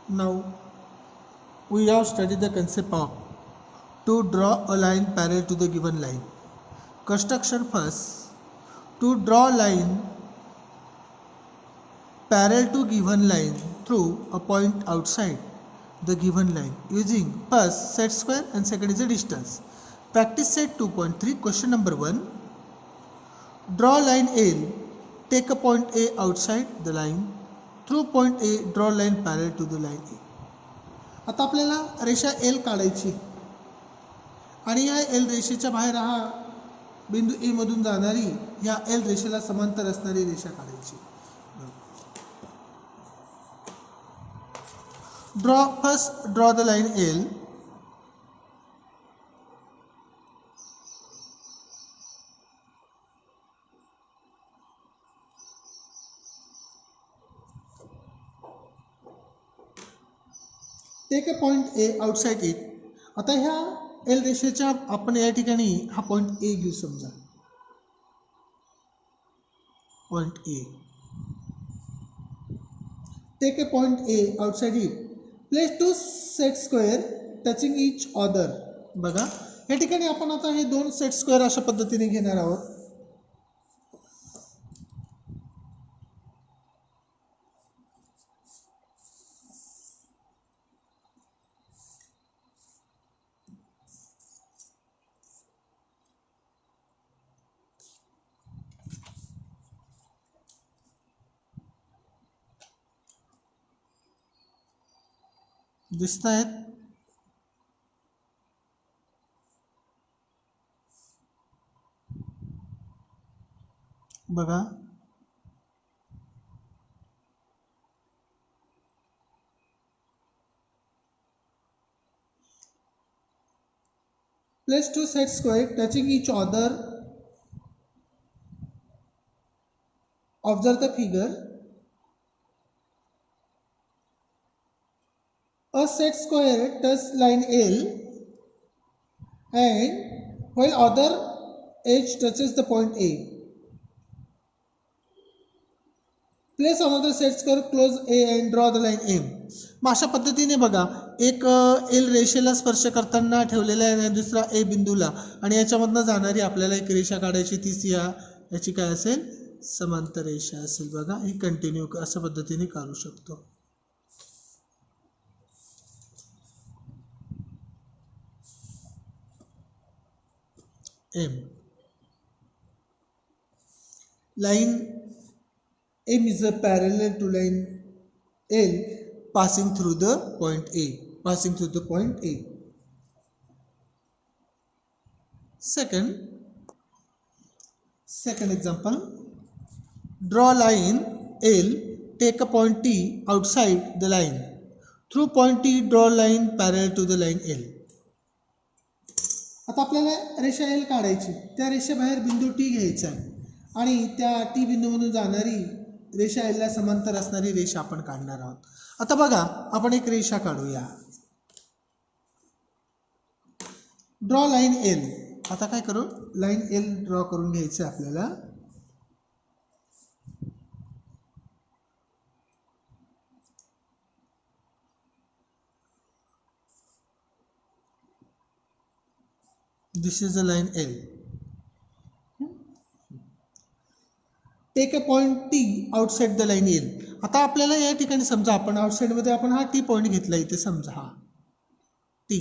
Now we have studied the concept of to draw a line parallel to the given line. Construction first. To draw line parallel to given line through a point outside the given line using first set square and second is the distance. Practice set 2.3. Question number 1. Draw line L. Take a point A outside the line. Through point A, draw line parallel to the line A. आता आपल्याला रेषा L काढायची आणि या L रेषेच्या बाहेर हा बिंदू A मधून जाणारी या L रेषेला समांतर असणारी रेषा काढायची. Draw the line L. Take a point A outside it. आता ह्या L रेषेच्या आपण या ठिकाणी हा पॉइंट A घेऊ समजा. Point A. Take a point A outside it. Place two set square touching each other. बघा या ठिकाणी आपण आता हे दोन सेट स्क्वेअर अशा पद्धतीने घेणार आहोत. दिसत आहेत. बघा place two set square touching each other. Observe the figure. A set square touches line L and while other edge touches the point A. Place another set square close A and draw the line M. मग अशा पद्धतीने बघा एक L रेषेला स्पर्श करताना ठेवलेला आहे आणि दुसरा A बिंदूला आणि याच्यामधनं जाणारी आपल्याला एक रेषा काढायची तीच याची काय असेल समांतर रेषा असेल. बघा ही कंटिन्यू अशा पद्धतीने काढू शकतो. M. Line M is a parallel to line L passing through the point A. Passing through the point A. Second example. Draw line L. Take a point T outside the line. Through point T, draw line parallel to the line L. आता आपल्याला रेषा L काढायची. त्या रेषेबाहेर बिंदू T घ्यायचा आहे आणि त्या T बिंदूमधून जाणारी रेषा L ला समांतर असणारी रेषा आपण काढणार आहोत. आता बघा आपण एक रेषा काढूया. Draw line L. आता काय करू लाईन L ड्रॉ करून घ्यायचं आपल्याला. This is the line L. Take a point T outside the line L. आता आपल्याला या ठिकाणी समजा आपण आउटसाइड मध्ये आपण हा T पॉइंट घेतला इथे समजा हा T.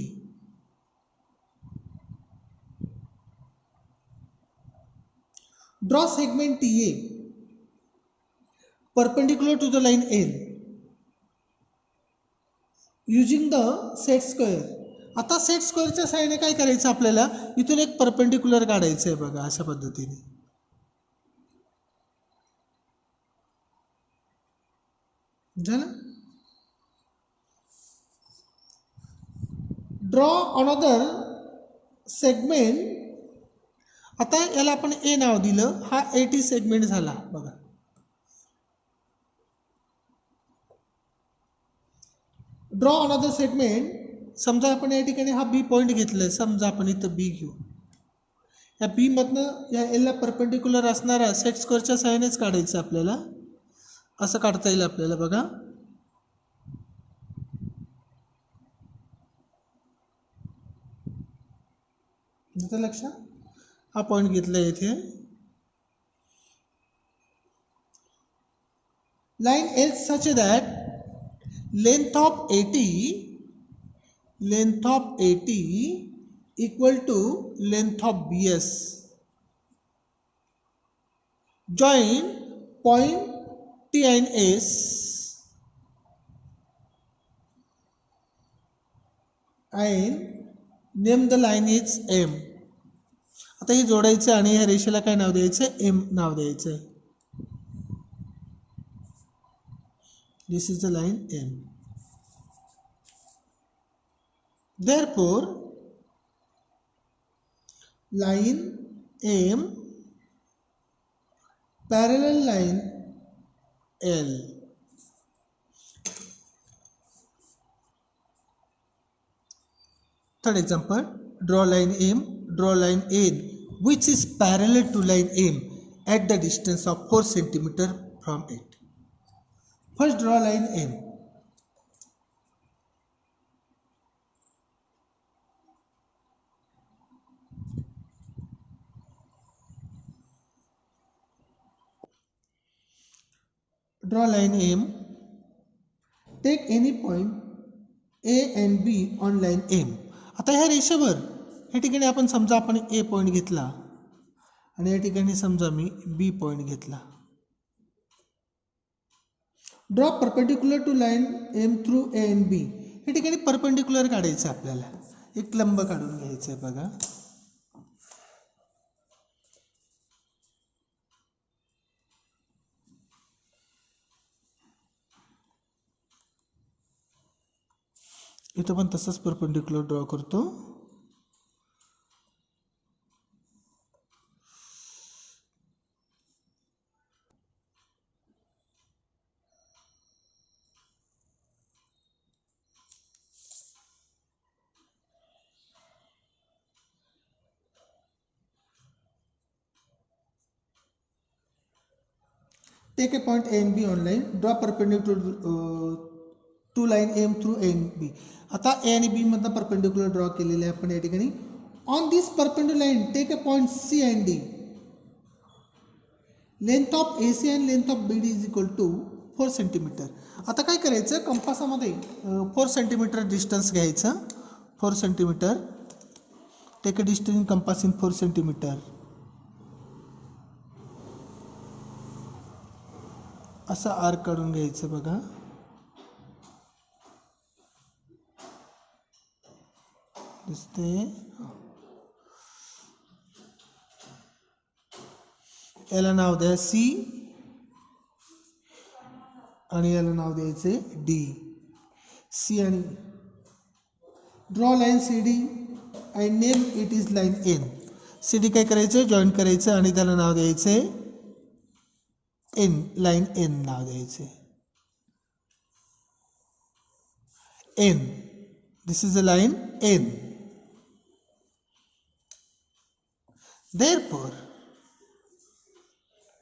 Draw segment TA perpendicular to the line L using the set square. आता सेट स्क्वेअरच्या साहाय्याने काय करायचं आपल्याला इथून एक परपेंडिक्युलर काढायचं आहे. बघा अशा पद्धतीने झालं. Draw another segment. आता याला आपण ए नाव दिलं. हा 80 सेगमेंट झाला. बघा ड्रॉ अनदर सेगमेंट. समजा आपण या ठिकाणी हा बी पॉइंट घेतलाय. समजा आपण इथं बी घेऊ. या बी मधनं या एल ला परपेंडिक्युलर असणारा सेट स्क्वेअरच्या साहाय्यानेच काढायचं आपल्याला. असं काढता येईल आपल्याला. बघा येतं लक्षात? हा पॉईंट घेतला इथे. Line is such that length of AT equal to length of BS. Join point T and S and name the line is M. आता हे जोडायचं आणि ह्या रेषेला काय नाव द्यायचं? M नाव द्यायचं. This is the line M. Therefore, line M parallel line L. Third example, draw line M, draw line N which is parallel to line M at the distance of 4 cm from it. First draw line M. Draw line M. Take any point A and B on line M. आता ह्या रेषेवर या ठिकाणी आपण समजा आपण A point घेतला आणि या ठिकाणी समजा मी B पॉईंट घेतला. Draw perpendicular to line M through A and B. या ठिकाणी परपेंडिक्युलर काढायचं आपल्याला. एक लंब काढून घ्यायचं आहे बघा. इथं पण तसंच परपेंडिक्युलर ड्रॉ करतो. Take a point A and B on line. Draw perpendicular to line M through A and B. आता A आणि B मधनं परपेंडिक्युलर ड्रॉ केलेले आपण या ठिकाणी. On this perpendicular line, take a point C and D. Length of AC and length of BD is equal to 4 cm. आता काय करायचं? कंपासामध्ये 4 cm डिस्टन्स घ्यायचं. 4 cm. Take a distance in compass in 4 cm. असा arc काढून घ्यायचं बघा. दिसते? याला नाव द्या C आणि याला नाव द्यायचे D. C आणि draw line CD and name it is line N. CD काय करायचं? जॉईन करायचं आणि त्याला नाव द्यायचे N. लाइन N नाव द्यायचे. N. This is the line N. Therefore,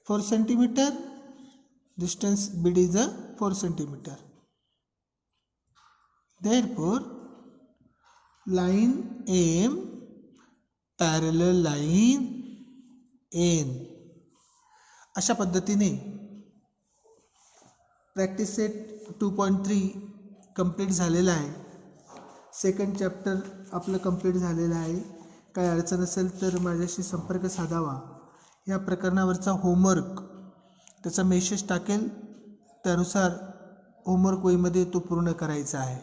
4 cm distance BD is a 4 cm. Therefore, line M parallel line N. अशा पद्धतीने practice set 2.3 complete झालेला आहे. सेकंड चॅप्टर आपलं कंप्लीट झालेलं आहे. काय अडचण असेल तर माझ्याशी संपर्क साधावा. या प्रकरणावरचा होमवर्क त्याचा मेसेज टाकेल, त्यानुसार होमवर्क वहीमध्ये तो पूर्ण करायचा आहे.